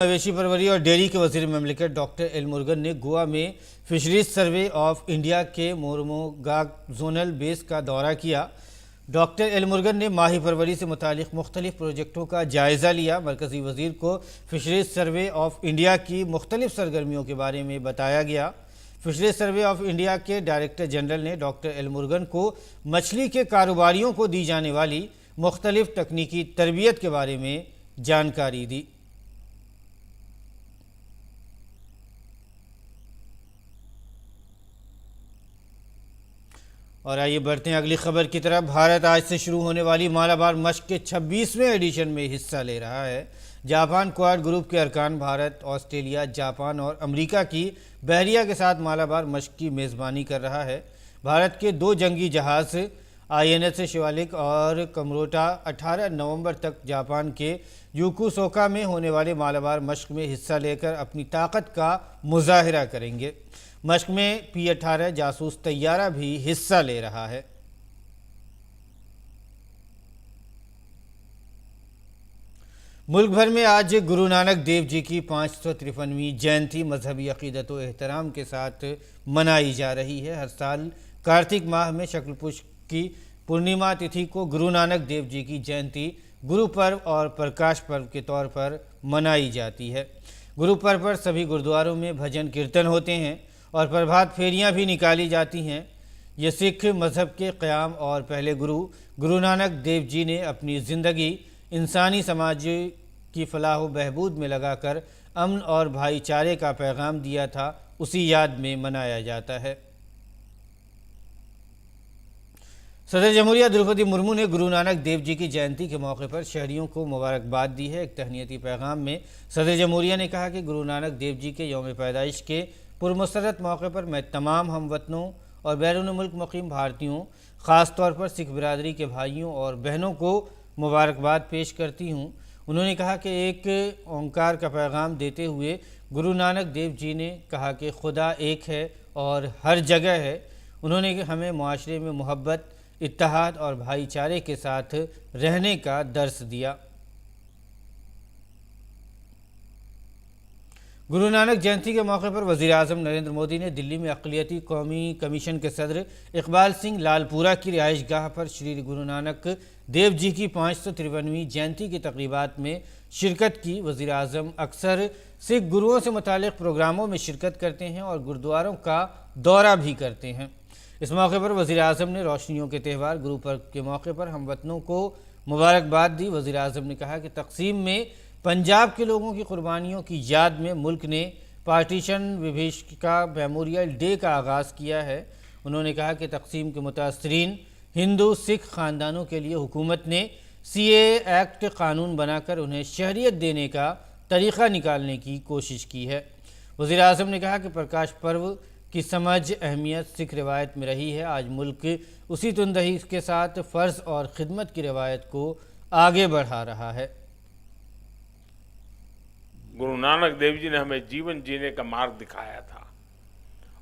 मवेशी परवरी और डेयरी के वजीर ममलिकत डॉक्टर एल मुरुगन ने गोवा में फिशरीज सर्वे ऑफ इंडिया के मोरमोगाग जोनल बेस का दौरा किया। डॉक्टर एल मुरुगन ने माही परवरी से मुतालिक मुख्तलिफ प्रोजेक्टों का जायज़ा लिया। मरकज़ी वजीर को फिशरीज सर्वे ऑफ इंडिया की मुख्तलिफ सरगर्मियों के बारे में बताया गया। फिशरीज सर्वे ऑफ इंडिया के डायरेक्टर जनरल ने डॉक्टर एल मुरुगन को मछली के कारोबारियों को दी जाने वाली मुख्तलिफ तकनीकी तरबियत के बारे में जानकारी दी। और आइए बढ़ते हैं अगली खबर की तरफ। भारत आज से शुरू होने वाली मालाबार मश्क के 26वें एडिशन में हिस्सा ले रहा है। जापान क्वाड ग्रुप के अरकान भारत, ऑस्ट्रेलिया, जापान और अमेरिका की बहरिया के साथ मालाबार मश्क की मेज़बानी कर रहा है। भारत के 2 जंगी जहाज़ INS शिवालिक और कमरोटा 18 नवंबर तक जापान के युकुसोका में होने वाले मालाबार मश्क में हिस्सा लेकर अपनी ताकत का मुजाहिरा करेंगे। मश्क में P-18 जासूस तैयारा भी हिस्सा ले रहा है। मुल्क भर में आज गुरु नानक देव जी की 553वीं जयंती मजहबी अकीदत व एहतराम के साथ मनाई जा रही है। हर साल कार्तिक माह में शुक्ल पक्ष की पूर्णिमा तिथि को गुरु नानक देव जी की जयंती गुरु पर्व और प्रकाश पर्व के तौर पर मनाई जाती है। गुरु पर्व पर सभी गुरुद्वारों में भजन कीर्तन होते हैं और प्रभात फेरियां भी निकाली जाती हैं। ये सिख मज़हब के क़याम और पहले गुरु नानक देव जी ने अपनी ज़िंदगी इंसानी समाज की फलाह व बहबूद में लगाकर अमन और भाईचारे का पैगाम दिया था, उसी याद में मनाया जाता है। सदर जमहूरिया द्रौपदी मुर्मू ने गुरु नानक देव जी की जयंती के मौके पर शहरियों को मुबारकबाद दी है। एक तहनीती पैगाम में सदर जमहूरिया ने कहा कि गुरु नानक देव जी के यौम पैदाइश के पुरमसरत मौके पर मैं तमाम हमवतनों और बैरून मुल्क मुकीम भारतीयों, ख़ास तौर पर सिख बिरादरी के भाइयों और बहनों को मुबारकबाद पेश करती हूँ। उन्होंने कहा कि एक ओंकार का पैगाम देते हुए गुरु नानक देव जी ने कहा कि खुदा एक है और हर जगह है। उन्होंने हमें मुआशरे में मोहब्बत, इत्तेहाद और भाईचारे के साथ रहने का दर्स दिया। गुरु नानक जयंती के मौके पर वज़ीर आज़म नरेंद्र मोदी ने दिल्ली में अक़लियती कौमी कमीशन के सदर इकबाल सिंह लालपुरा की रिहाइश गाह पर श्री गुरु नानक देव जी की 553वीं जयंती की तक़रीबात में शिरकत की। वज़ीर आज़म अक्सर सिख गुरुओं से मुतालिक प्रोग्रामों में शिरकत करते हैं और गुरुद्वारों का दौरा भी करते हैं। इस मौके पर वज़ीर आज़म ने रोशनियों के त्यौहार गुरु पर्व के मौके पर हमवतनों को मुबारकबाद दी। वज़ीर आज़म ने कहा कि तक़सीम में पंजाब के लोगों की कुर्बानियों की याद में मुल्क ने पार्टीशन विभीषिका मेमोरियल डे का आगाज़ किया है। उन्होंने कहा कि तक़सीम के मुतासरीन हिंदू सिख ख़ानदानों के लिए हुकूमत ने CAA एक्ट कानून बनाकर उन्हें शहरियत देने का तरीक़ा निकालने की कोशिश की है। वज़ीर आज़म ने कहा कि प्रकाश पर्व की समझ अहमियत सिख रिवायत में रही है। आज मुल्क उसी तुंदही के साथ फ़र्ज़ और ख़िदमत की रिवायत को आगे बढ़ा रहा है। गुरु नानक देव जी ने हमें जीवन जीने का मार्ग दिखाया था।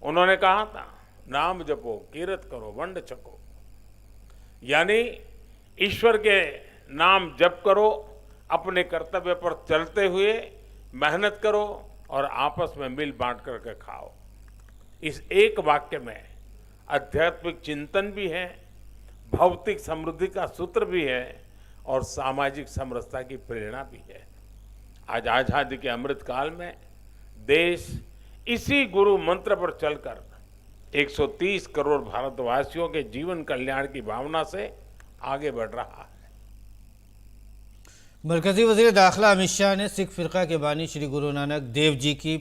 उन्होंने कहा था, नाम जपो, कीरत करो, वंड छको, यानी ईश्वर के नाम जप करो, अपने कर्तव्य पर चलते हुए मेहनत करो और आपस में मिल बांट करके खाओ। इस एक वाक्य में आध्यात्मिक चिंतन भी है, भौतिक समृद्धि का सूत्र भी है और सामाजिक समरसता की प्रेरणा भी है। आज आज़ादी के अमृत काल में देश इसी गुरु मंत्र पर चलकर 130 करोड़ भारतवासियों के जीवन कल्याण की भावना से आगे बढ़ रहा है। मरकज़ी वज़ीर दाखिला अमित शाह ने सिख फ़िरक़ा के बानी श्री गुरु नानक देव जी की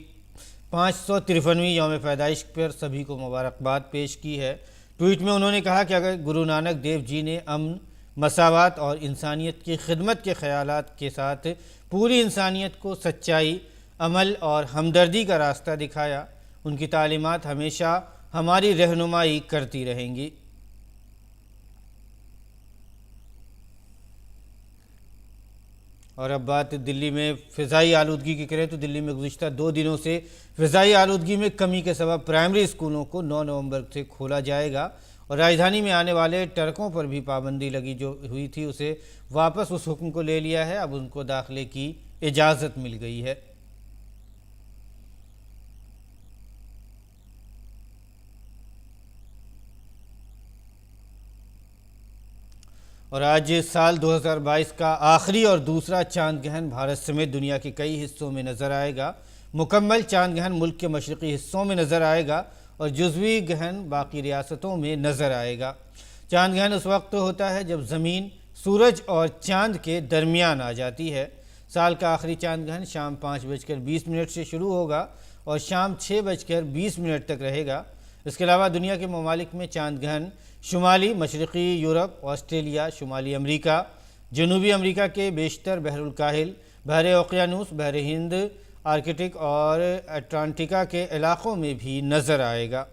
553वीं यौम पैदाइश पर सभी को मुबारकबाद पेश की है। ट्वीट में उन्होंने कहा कि अगर गुरु नानक देव जी ने अमन, मसावात और इंसानियत की खिदमत के ख़यालात के साथ पूरी इंसानियत को सच्चाई, अमल और हमदर्दी का रास्ता दिखाया, उनकी तालीमात हमेशा हमारी रहनुमाई करती रहेंगी। और अब बात दिल्ली में फ़िज़ाई आलूदगी की करें तो दिल्ली में गुज़िश्ता 2 दिनों से फ़िज़ाई आलूदगी में कमी के सबब प्राइमरी स्कूलों को 9 नवंबर से खोला जाएगा और राजधानी में आने वाले ट्रकों पर भी पाबंदी लगी जो हुई थी उसे वापस उस हुक्म को ले लिया है। अब उनको दाखिले की इजाज़त मिल गई है। और आज साल 2022 का आखिरी और दूसरा चांद ग्रहण भारत समेत दुनिया के कई हिस्सों में नज़र आएगा। मुकम्मल चांद ग्रहण मुल्क के मशरक़ी हिस्सों में नज़र आएगा और जुज़वी ग्रहण बाकी रियासतों में नज़र आएगा। चांद ग्रहण उस वक्त होता है जब ज़मीन सूरज और चांद के दरमियान आ जाती है। साल का आखिरी चांद ग्रहण शाम 5:20 से शुरू होगा और शाम 6:20 तक रहेगा। इसके अलावा दुनिया के ममालिक में चांद ग्रहण शुमाली मशरक़ी यूरोप, ऑस्ट्रेलिया, शुमाली अमरीका, जनूबी अमरीका के बेशतर बहरुल काहिल, बहर ओक़ियानूस, बहर हिंद, आर्कटिक और अटलांटिका के इलाक़ों में भी नज़र आएगा।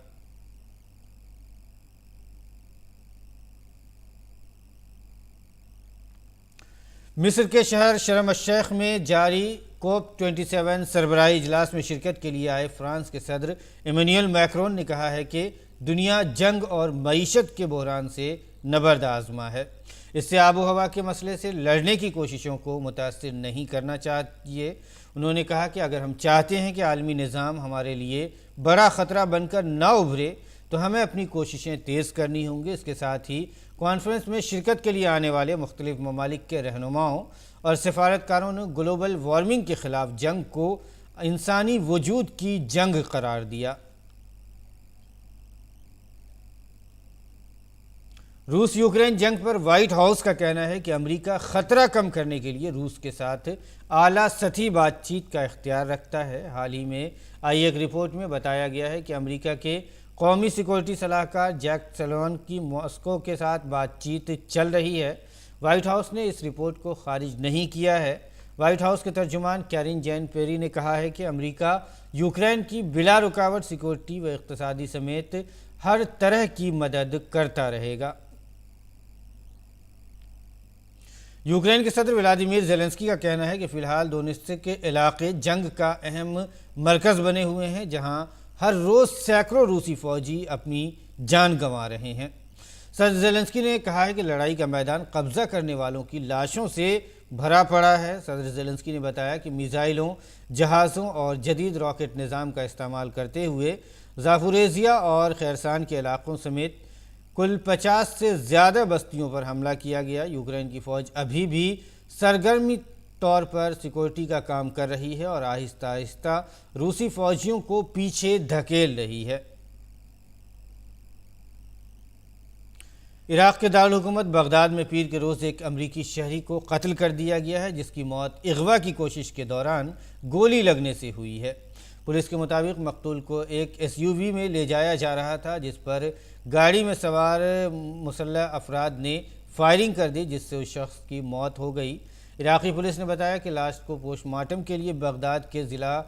मिस्र के शहर शर्म अल-शेख में जारी COP27 सरबराही इजलास में शिरकत के लिए आए फ्रांस के सदर इमैनुअल मैक्रोन ने कहा है कि दुनिया जंग और मईशत के बहरान से नबर्द आज़मा है। इससे आबो हवा के मसले से लड़ने की कोशिशों को मुतासिर नहीं करना चाहिए। उन्होंने कहा कि अगर हम चाहते हैं कि आलमी निज़ाम हमारे लिए बड़ा ख़तरा बनकर न उभरे तो हमें अपनी कोशिशें तेज़ करनी होंगी। इसके साथ ही कॉन्फ्रेंस में शिरकत के लिए आने वाले मुख्तलिफ ममालिक के रहनुमाओं और सफारतकारों ने ग्लोबल वार्मिंग के ख़िलाफ़ जंग को इंसानी वजूद की जंग करार दिया। रूस यूक्रेन जंग पर वाइट हाउस का कहना है कि अमेरिका ख़तरा कम करने के लिए रूस के साथ आला सतही बातचीत का इख्तियार रखता है। हाल ही में आई एक रिपोर्ट में बताया गया है कि अमेरिका के कौमी सिक्योरिटी सलाहकार जैक सलोन की मॉस्को के साथ बातचीत चल रही है। वाइट हाउस ने इस रिपोर्ट को खारिज नहीं किया है। वाइट हाउस के तर्जुमान कैरिन जैन पेरी ने कहा है कि अमेरिका यूक्रेन की बिला रुकावट सिक्योरिटी व इक़्तिसादी समेत हर तरह की मदद करता रहेगा। यूक्रेन के सदर व्लादिमीर ज़ेलेंस्की का कहना है कि फ़िलहाल दोनेत्स्क के इलाके जंग का अहम मरकज़ बने हुए हैं, जहां हर रोज़ सैकड़ों रूसी फ़ौजी अपनी जान गंवा रहे हैं। सदर ज़ेलेंस्की ने कहा है कि लड़ाई का मैदान कब्ज़ा करने वालों की लाशों से भरा पड़ा है। सदर ज़ेलेंस्की ने बताया कि मिसाइलों, जहाज़ों और जदीद रॉकेट निज़ाम का इस्तेमाल करते हुए ज़ाफुरेज़िया और खैरसान के इलाक़ों समेत कुल 50 से ज़्यादा बस्तियों पर हमला किया गया। यूक्रेन की फ़ौज अभी भी सरगर्मी तौर पर सिक्योरिटी का काम कर रही है और आहिस्ता आहिस्ता रूसी फ़ौजियों को पीछे धकेल रही है। इराक़ के दारुल हुकूमत बगदाद में पीर के रोज़ एक अमरीकी शहरी को कत्ल कर दिया गया है, जिसकी मौत अगवा की कोशिश के दौरान गोली लगने से हुई है। पुलिस के मुताबिक मकतूल को एक SUV में ले जाया जा रहा था, जिस पर गाड़ी में सवार मुसल्लह अफराद ने फायरिंग कर दी, जिससे उस शख्स की मौत हो गई। इराक़ी पुलिस ने बताया कि लाश को पोस्टमार्टम के लिए बगदाद के ज़िला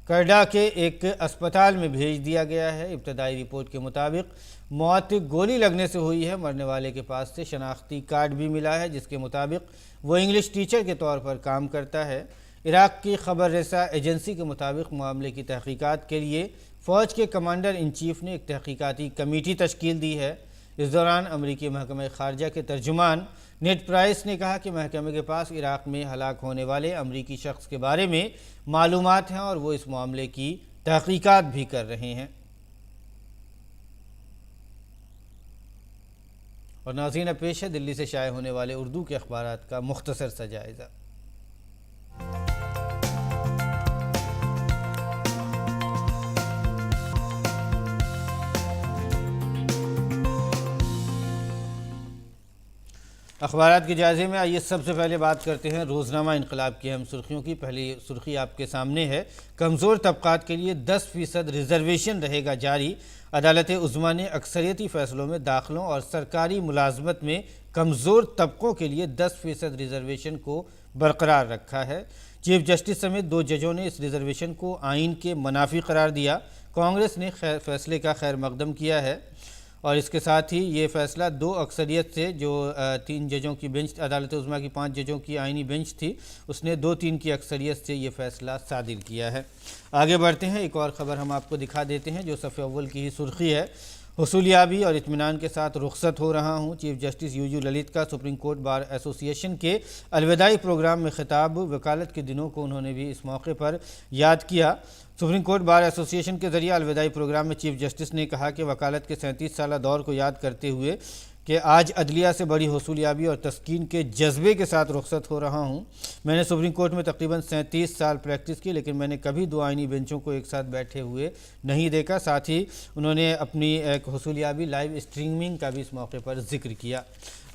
करडा के एक अस्पताल में भेज दिया गया है। इब्तदाई रिपोर्ट के मुताबिक मौत गोली लगने से हुई है। मरने वाले के पास से शनाख्ती कार्ड भी मिला है, जिसके मुताबिक वो इंग्लिश टीचर के तौर पर काम करता है। इराक़ की खबर रसा एजेंसी के मुताबिक मामले की तहकीकात के लिए फ़ौज के कमांडर इन चीफ ने एक तहकीकाती कमेटी तश्कील दी है। इस दौरान अमरीकी महकमा ख़ारजा के तर्जुमान नेड प्राइस ने कहा कि महकमे के पास इराक़ में हलाक होने वाले अमरीकी शख्स के बारे में मालूमात हैं और वो इस मामले की तहकीकात भी कर रहे हैं। और नाज़रीन, पेश है दिल्ली से शाये होने वाले उर्दू के अखबारात का मुख्तसर सा जायज़ा। अखबारात के जायज़े में आइए सबसे पहले बात करते हैं रोज़नामा इनकलाब की अहम सुर्खियों की। पहली सुर्खी आपके सामने है, कमज़ोर तबक़ात के लिए 10% रिजर्वेशन रहेगा जारी। अदालत उज़्मा ने अक्सरियती फ़ैसलों में दाखिलों और सरकारी मुलाजमत में कमज़ोर तबक़ों के लिए 10% रिजर्वेशन को बरकरार रखा है। चीफ जस्टिस समेत 2 जजों ने इस रिजर्वेशन को आइन के मुनाफी करार दिया। कांग्रेस ने फ़ैसले का खैर मकदम किया है और इसके साथ ही ये फ़ैसला 2 अक्सरियत से, जो 3 जजों की बेंच, अदालत उज़्मा की 5 जजों की आइनी बेंच थी, उसने 2-3 की अक्सरियत से ये फ़ैसला सादिर किया है। आगे बढ़ते हैं, एक और ख़बर हम आपको दिखा देते हैं जो सफ़े अव्वल की ही सुर्खी है। हुसूलियाबी और इत्मीनान के साथ रुखसत हो रहा हूँ। चीफ जस्टिस UU ललित का सुप्रीम कोर्ट बार एसोसिएशन के अलविदाई प्रोग्राम में खिताब। वकालत के दिनों को उन्होंने भी इस मौके पर याद किया। सुप्रीम कोर्ट बार एसोसिएशन के ज़रिए अलविदाई प्रोग्राम में चीफ जस्टिस ने कहा कि वकालत के 37 साला दौर को याद करते हुए कि आज अदलिया से बड़ी हसूलियाबी और तस्कीन के जज्बे के साथ रुखसत हो रहा हूँ। मैंने सुप्रीम कोर्ट में तकरीबन 37 साल प्रैक्टिस की, लेकिन मैंने कभी दो आईनी बेंचों को एक साथ बैठे हुए नहीं देखा। साथ ही उन्होंने अपनी एक हसूलियाबी लाइव स्ट्रीमिंग का भी इस मौके पर जिक्र किया।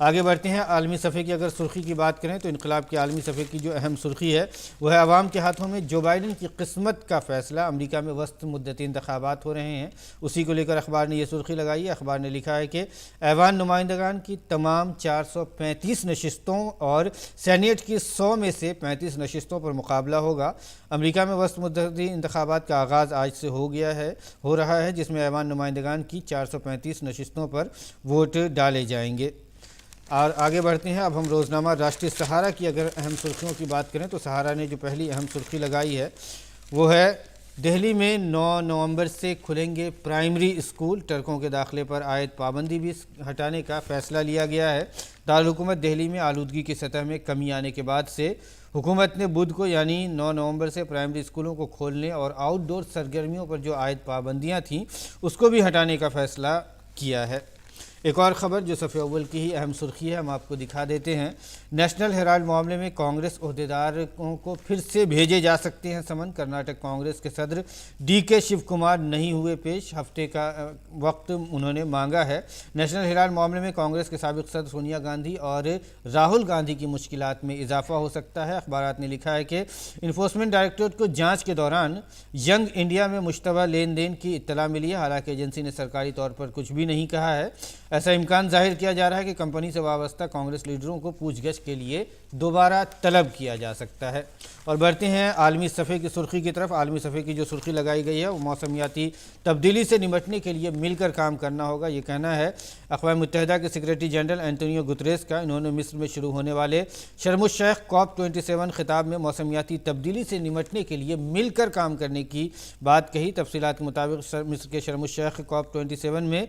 आगे बढ़ते हैं। आलमी सफ़े की अगर सुर्खी की बात करें तो इनकलाब की आलमी सफ़े की जो अहम सुर्खी है वह है अवाम के हाथों में जो बाइडन की किस्मत का फ़ैसला। अमरीका में वस्त मुद्दती इंतखाबात हो रहे हैं, उसी को लेकर अखबार ने यह सुर्खी लगाई है। अखबार ने लिखा है कि ऐवान नुमाइंदगान की तमाम 435 नशिस्तों और सेनेट की 100 में से 35 नशिस्तों पर मुकाबला होगा। अमरीका में वस्त मुद्दती इंतखाबात का आगाज़ आज से हो रहा है, जिसमें ऐवान नुमाइंदगान की 435 नशिस्तों पर वोट डाले जाएंगे। और आगे बढ़ते हैं। अब हम रोज़नामा राष्ट्रीय सहारा की अगर अहम सुर्खियों की बात करें तो सहारा ने जो पहली अहम सुर्खी लगाई है वो है दिल्ली में 9 नवंबर से खुलेंगे प्राइमरी स्कूल। टर्कों के दाखिले पर आयद पाबंदी भी हटाने का फ़ैसला लिया गया है। दारुल हुकूमत दिल्ली में आलूदगी की सतह में कमी आने के बाद से हुकूमत ने बुध को यानी 9 नवंबर से प्राइमरी स्कूलों को खोलने और आउटडोर सरगर्मियों पर जो आयद पाबंदियाँ थीं उसको भी हटाने का फ़ैसला किया है। एक और ख़बर जो सफ़े अव्वल की ही अहम सुर्खी है हम आपको दिखा देते हैं। नेशनल हेराल्ड मामले में कांग्रेस ओहदेदारों को फिर से भेजे जा सकते हैं समन। कर्नाटक कांग्रेस के सदर DK शिव कुमार नहीं हुए पेश, हफ्ते का वक्त उन्होंने मांगा है। नेशनल हेराल्ड मामले में कांग्रेस के साबिक़ सदर सोनिया गांधी और राहुल गांधी की मुश्किलात में इजाफा हो सकता है। अखबारात ने लिखा है कि इन्फोर्समेंट डायरेक्टोरेट को जाँच के दौरान यंग इंडिया में मुश्तबा लेन देन की इत्तला मिली है। हालांकि एजेंसी ने सरकारी तौर पर कुछ भी नहीं कहा है। ऐसा इम्कान जाहिर किया जा रहा है कि कंपनी से वाबस्ता कांग्रेस लीडरों को पूछगछ के लिए दोबारा तलब किया जा सकता है। और बढ़ते हैं आलमी सफ़े की सुर्खी की तरफ। आलमी सफ़े की जो सुर्खी लगाई गई है वो मौसमियाती तब्दीली से निपटने के लिए मिलकर काम करना होगा, ये कहना है अक़वाम मुत्तहिदा के सेक्रेटरी जनरल एंटोनियो गुतरेस का। इन्होंने मिस्र में शुरू होने वाले शर्म-उश-शेख COP27 खिताब में मौसमियाती तब्दीली से निपटने के लिए मिलकर काम करने की बात कही। तफसीलात के मुताबिक मिस्र के शर्म-उश-शेख COP27 में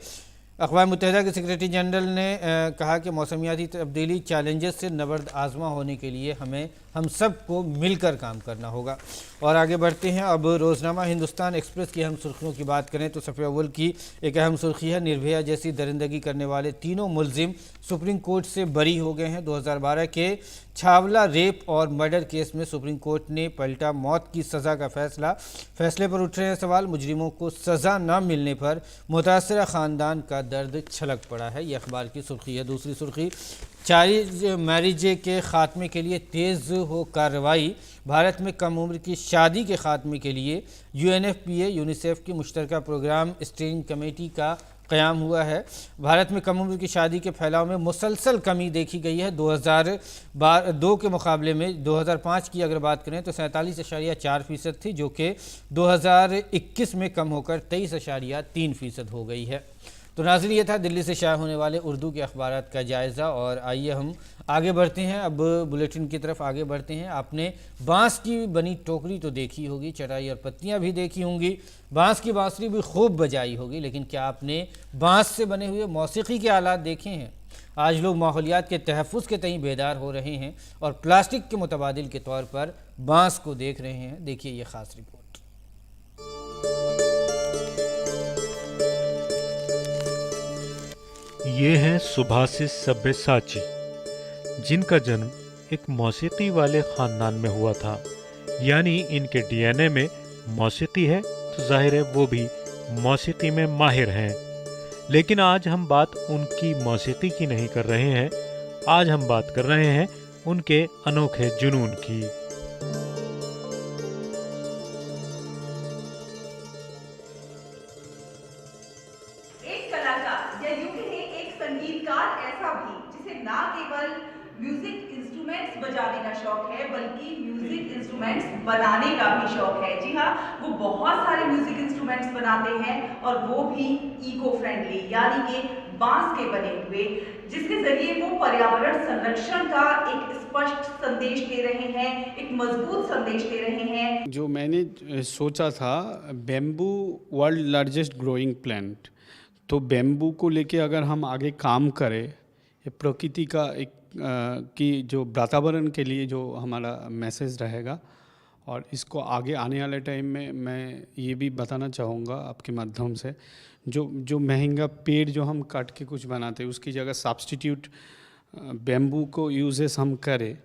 अक़वाम मुत्तहिदा के सेक्रेटरी जनरल ने कहा कि मौसमियाती तब्दीली चैलेंजेस से नबर्द आज़मा होने के लिए हम सब को मिलकर काम करना होगा। और आगे बढ़ते हैं। अब रोज़नामा हिंदुस्तान एक्सप्रेस की अहम सुर्खियों की बात करें तो सफ़े अव्वल की एक अहम सुर्खी है निर्भया जैसी दरिंदगी करने वाले तीनों मुलजिम सुप्रीम कोर्ट से बरी हो गए हैं। 2012 के छावला रेप और मर्डर केस में सुप्रीम कोर्ट ने पलटा मौत की सज़ा का फैसले पर उठ रहे हैं सवाल। मुजरिमों को सज़ा न मिलने पर मुतासरा ख़ानदान का दर्द छलक पड़ा है, ये अखबार की सुर्खी है। दूसरी सुर्खी चाइल्ड मैरिज के ख़ात्मे के लिए तेज़ हो कार्रवाई। भारत में कम उम्र की शादी के ख़ात्मे के लिए UNFPA यूनिसेफ की मुश्तरका प्रोग्राम स्टीयरिंग कमेटी का क़याम हुआ है। भारत में कम उम्र की शादी के फैलाव में मुसलसल कमी देखी गई है। 2002 के मुकाबले में 2005 की अगर बात करें तो 47.4% थी, जो कि 2021 में कम होकर 23.3% हो गई है। तो नाज़रीन, ये था दिल्ली से शाया होने वाले उर्दू के अखबारात का जायज़ा। और आइए हम आगे बढ़ते हैं। अब बुलेटिन की तरफ आगे बढ़ते हैं। आपने बांस की बनी टोकरी तो देखी होगी, चटाई और पत्तियां भी देखी होंगी, बांस की बांसुरी भी खूब बजाई होगी, लेकिन क्या आपने बांस से बने हुए मौसीकी के आलात देखे हैं? आज लोग माहौलियात के तहफ़्फ़ुज़ के तईं बेदार हो रहे हैं और प्लास्टिक के मुतबादिल के तौर पर बांस को देख रहे हैं। देखिए ये ख़ास रिपोर्ट। ये हैं सुभाषिस सब्यसाची, जिनका जन्म एक मौसीकी वाले ख़ानदान में हुआ था। यानी इनके DNA में मौसीकी है, तो जाहिर है वो भी मौसीकी में माहिर हैं। लेकिन आज हम बात उनकी मौसीकी की नहीं कर रहे हैं, आज हम बात कर रहे हैं उनके अनोखे जुनून की। एक कलाकार या यूं कहें एक संगीतकार ऐसा भी जिसे ना केवल म्यूजिक इंस्ट्रूमेंट्स बजाने का शौक है बल्कि म्यूजिक इंस्ट्रूमेंट्स बनाने का भी शौक है। जी हाँ, वो बहुत सारे म्यूजिक इंस्ट्रूमेंट्स बनाते हैं और वो भी इको फ्रेंडली, यानी कि बांस के बने हुए, जिसके जरिए वो पर्यावरण संरक्षण का एक स्पष्ट संदेश दे रहे हैं, एक मजबूत संदेश दे रहे हैं। जो मैंने सोचा था, bamboo world largest growing plant, तो बैम्बू को लेके अगर हम आगे काम करें, ये प्रकृति का एक की जो वातावरण के लिए जो हमारा मैसेज रहेगा, और इसको आगे आने वाले टाइम में मैं ये भी बताना चाहूँगा आपके माध्यम से, जो महंगा पेड़ जो हम काट के कुछ बनाते हैं उसकी जगह सब्स्टिट्यूट बैम्बू को यूजेस हम करें,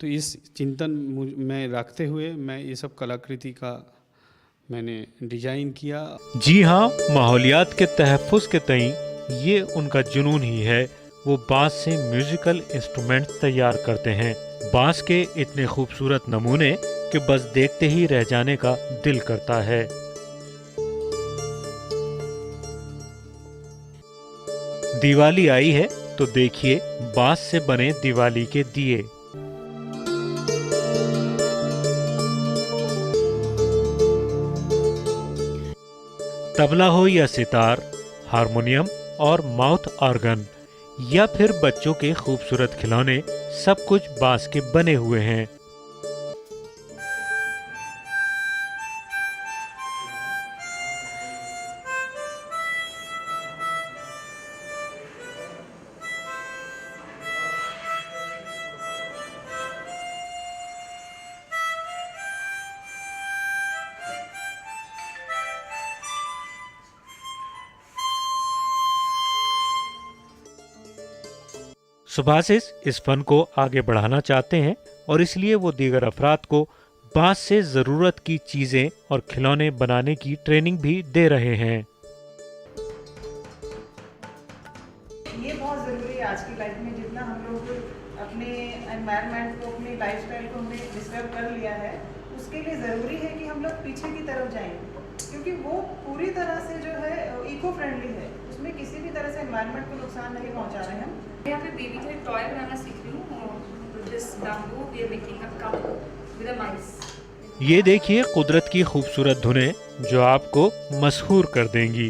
तो इस चिंतन में रखते हुए मैं ये सब कलाकृति का मैंने डिजाइन किया। जी हाँ, माहौलियात के तहफ़्फ़ुज़ के तईं ये उनका जुनून ही है। वो बांस से म्यूजिकल इंस्ट्रूमेंट तैयार करते हैं, बांस के इतने खूबसूरत नमूने कि बस देखते ही रह जाने का दिल करता है। दिवाली आई है तो देखिए बांस से बने दिवाली के दिए। तबला हो या सितार, हारमोनियम और माउथ ऑर्गन या फिर बच्चों के खूबसूरत खिलौने, सब कुछ बांस के बने हुए हैं। सुभाषिस इस फन को आगे बढ़ाना चाहते हैं और इसलिए वो दीगर अफराद को बांस से ज़रूरत की चीज़ें और खिलौने बनाने की ट्रेनिंग भी दे रहे हैं। ये बहुत ज़रूरी है आज की लाइफ में। जितना हम लोग अपने एनवायरनमेंट को, अपनी लाइफस्टाइल को हमने डिस्टर्ब कर लिया है, उसके लिए ज़रूरी है कि हम लोग पीछे की तरफ जाएं, क्योंकि वो पूरी तरह से जो है इको फ्रेंडली है, उसमें किसी भी तरह से एनवायरनमेंट को नुकसान नहीं पहुंचा रहे हैं। यहाँ पे बेबी के लिए टॉय बनाना सीख रही हूँ। This bamboo we are making a cup with a mice. ये देखिए कुदरत की खूबसूरत धुनें जो आपको मशहूर कर देंगी।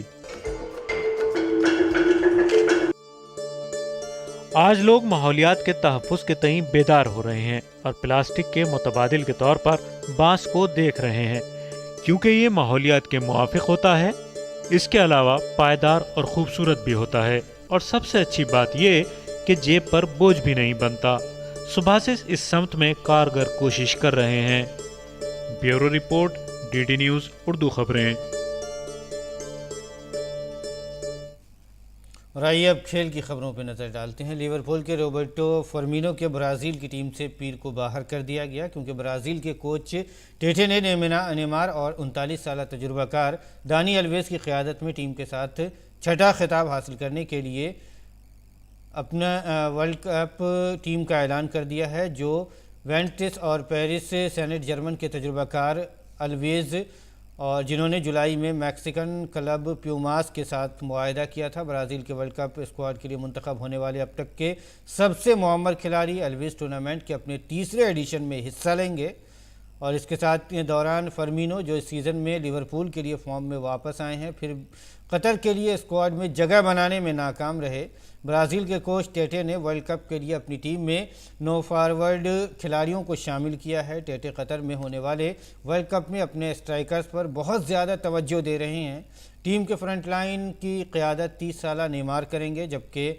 आज लोग माहौलियात के तहफ़्फ़ुज़ के तईं बेदार हो रहे हैं और प्लास्टिक के मुतबादिल के तौर पर बांस को देख रहे हैं, क्योंकि ये माहौलियात के मुआफ़िक होता है। इसके अलावा पायदार और खूबसूरत भी होता है, और सबसे अच्छी बात ये कि जेब पर बोझ भी नहीं बनता। सुभाषिस इस समत में कारगर कोशिश कर रहे हैं। Bureau report, DD news Urdu खबरें। और आइए अब खेल की खबरों पर नज़र डालते हैं। लिवरपूल के रोबर्टो फर्मिनो के ब्राज़ील की टीम से पीर को बाहर कर दिया गया, क्योंकि ब्राज़ील के कोच टेटे ने नेमार और 39 साल तजुर्बाकार दानी अल्वेज की क़यादत में टीम के साथ छठा खिताब हासिल करने के लिए अपना वर्ल्ड कप टीम का ऐलान कर दिया है, जो वेंटिस और पेरिस सेनेट जर्मन के तजुर्बाकार अल्वेज और जिन्होंने जुलाई में मैक्सिकन क्लब प्यूमास के साथ मुआहदा किया था। ब्राज़ील के वर्ल्ड कप स्क्वाड के लिए मुंतखब होने वाले अब तक के सबसे मुअम्मर खिलाड़ी अल्वेज टूर्नामेंट के अपने तीसरे एडिशन में हिस्सा लेंगे। और इसके साथ के दौरान फर्मिनो, जो इस सीज़न में लिवरपूल के लिए फॉर्म में वापस आए हैं, फिर कतर के लिए स्क्वाड में जगह बनाने में नाकाम रहे। ब्राज़ील के कोच टेटे ने वर्ल्ड कप के लिए अपनी टीम में 9 फॉरवर्ड खिलाड़ियों को शामिल किया है। टेटे कतर में होने वाले वर्ल्ड कप में अपने स्ट्राइकर्स पर बहुत ज़्यादा तवज्जो दे रहे हैं। टीम के फ्रंट लाइन की क़यादत 30 साला नेमार करेंगे, जबकि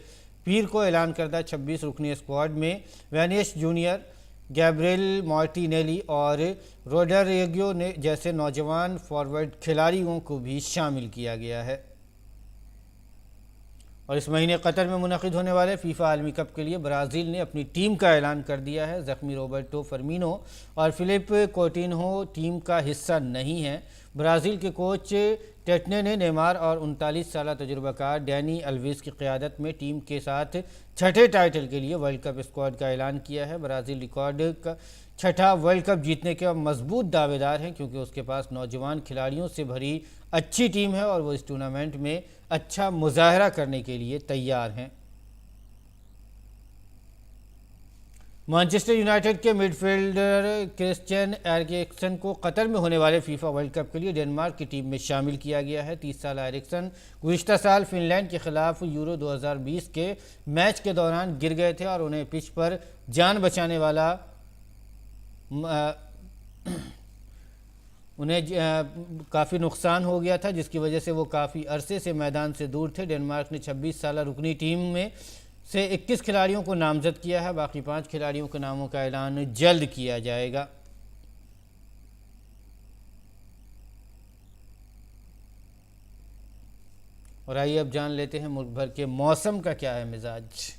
पीर को ऐलान करदा 26 रुकनी स्क्वाड में वेनिस जूनियर, गैब्रिएल मार्टिनेली और रोड्रिगो ने जैसे नौजवान फॉरवर्ड खिलाड़ियों को भी शामिल किया गया है। और इस महीने कतर में मुनक़िद होने वाले फीफा आलमी कप के लिए ब्राज़ील ने अपनी टीम का ऐलान कर दिया है। ज़ख्मी रोबर्टो फर्मिनो और फिलिप कोटिन्हो टीम का हिस्सा नहीं है। ब्राज़ील के कोच टेटने ने नेमार और 39 साल तजुर्बाकार डैनी अल्वेज की क़यादत में टीम के साथ छठे टाइटल के लिए वर्ल्ड कप स्क्वाड का ऐलान किया है। ब्राज़ील रिकॉर्ड का छठा वर्ल्ड कप जीतने के मजबूत दावेदार हैं, क्योंकि उसके पास नौजवान खिलाड़ियों से भरी अच्छी टीम है और वो इस टूर्नामेंट में अच्छा मुजाहरा करने के लिए तैयार हैं। मैनचेस्टर यूनाइटेड के मिडफील्डर क्रिस्टियन एरिक्सन को कतर में होने वाले फीफा वर्ल्ड कप के लिए डेनमार्क की टीम में शामिल किया गया है। 30 साल एरिक्सन गुज़िश्ता साल फिनलैंड के खिलाफ यूरो 2020 के मैच के दौरान गिर गए थे और उन्हें पिच पर जान बचाने वाला उन्हें काफ़ी नुकसान हो गया था, जिसकी वजह से वो काफ़ी अरसे से मैदान से दूर थे। डेनमार्क ने 26 साल रुकनी टीम में से 21 खिलाड़ियों को नामजद किया है। बाकी 5 खिलाड़ियों के नामों का ऐलान जल्द किया जाएगा। और आइए अब जान लेते हैं मुल्क भर के मौसम का क्या है मिजाज।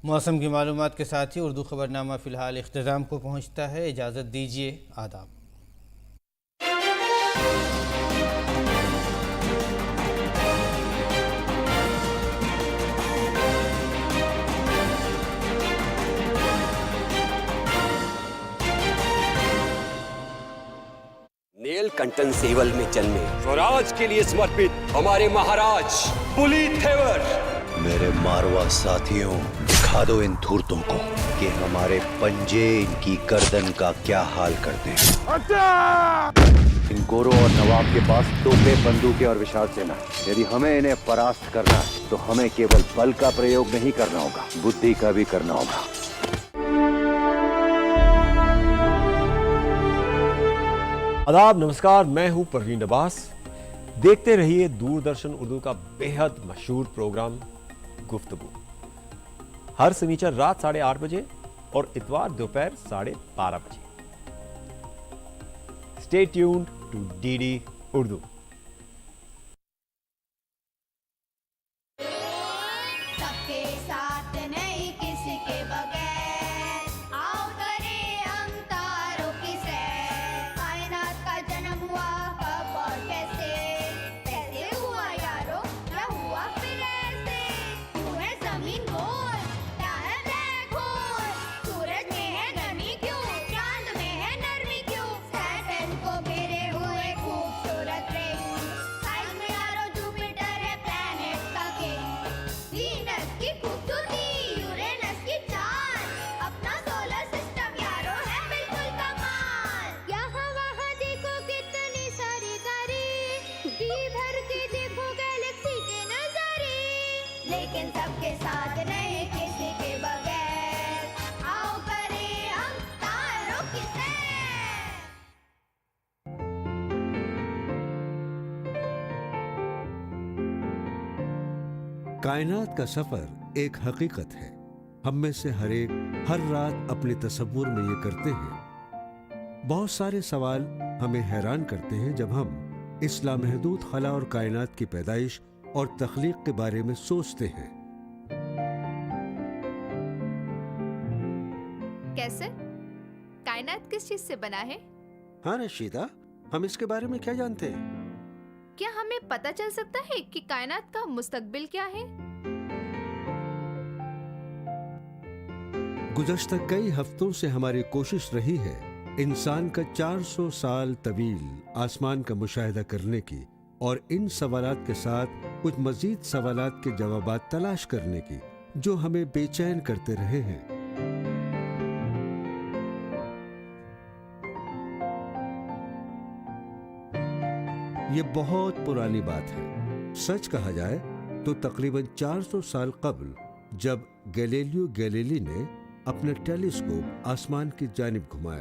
मौसम की मालूमात के साथ ही उर्दू खबरनामा फ़िलहाल इख्तिताम को पहुँचता है। इजाज़त दीजिए, आदाब। नेल कंटन सेवल में जन्मे स्वराज के लिए समर्पित हमारे महाराज पुली थेवर। मेरे मारवा साथियों, दिखा दो इन धूर्तों को कि हमारे पंजे इनकी गर्दन का क्या हाल करते हैं। इन गोरों और नवाब के पास तोपे, बंदूकें और विशाल सेना है। यदि हमें इन्हें परास्त करना है तो हमें केवल बल का प्रयोग नहीं करना होगा, बुद्धि का भी करना होगा। आदाब, नमस्कार, मैं हूं परवीन अब्बास। देखते रहिए दूरदर्शन उर्दू का बेहद मशहूर प्रोग्राम गुफ्तगू, हर शनिचर रात 8:30 बजे और इतवार दोपहर 12:30 बजे। Stay tuned to DD Urdu. सबके साथ नहीं किसी के बगैर, आओ करें हम तारों की सैर। कायनात का जन्म हुआ कब और कैसे, कैसे हुआ यारो, क्या हुआ फिर ऐसे। क्यों है जमीन गोल, क्या है ब्लैक होल, सूरज में है गर्मी क्यों, चांद में है नरमी क्यों। सैटर्न को घेरे हुए खूबसूरत रिंग, साइड में यारो जुपिटर है प्लैनेट का किंग। वीनस की खूबसूरती, यूरेनस की चाल, अपना सोलर सिस्टम यारो है बिल्कुल कमाल। यहाँ वहाँ देखो कितनी सारी तारे, जी भर के देखो गैलेक्सी के नजारे। लेकिन सबके साथ नहीं किसी के बगैर, आओ करें हम तारों की सैर। कायनात का सफर एक हकीकत है। हम में से हर एक हर रात अपने तसव्वुर में ये करते हैं। बहुत सारे सवाल हमें हैरान करते हैं जब हम इस लामहदूद खला और कायनात की पैदाइश और तख्लीक के बारे में सोचते हैं। कैसे? कायनात किस चीज से बना है? हाँ रशीदा, हम इसके बारे में क्या जानते हैं? क्या हमें पता चल सकता है कि कायनात का मुस्तकबिल क्या है? गुज़श्ता कई हफ्तों से हमारी कोशिश रही है इंसान का 400 साल तवील आसमान का मुशाहिदा करने की और इन सवालात के साथ कुछ मजीद सवालात के जवाबात तलाश करने की जो हमें बेचैन करते रहे हैं। ये बहुत पुरानी बात है। सच कहा जाए तो तकरीबन 400 साल कबल जब गैलीलियो गैलीली ने अपना टेलीस्कोप आसमान की जानिब घुमाया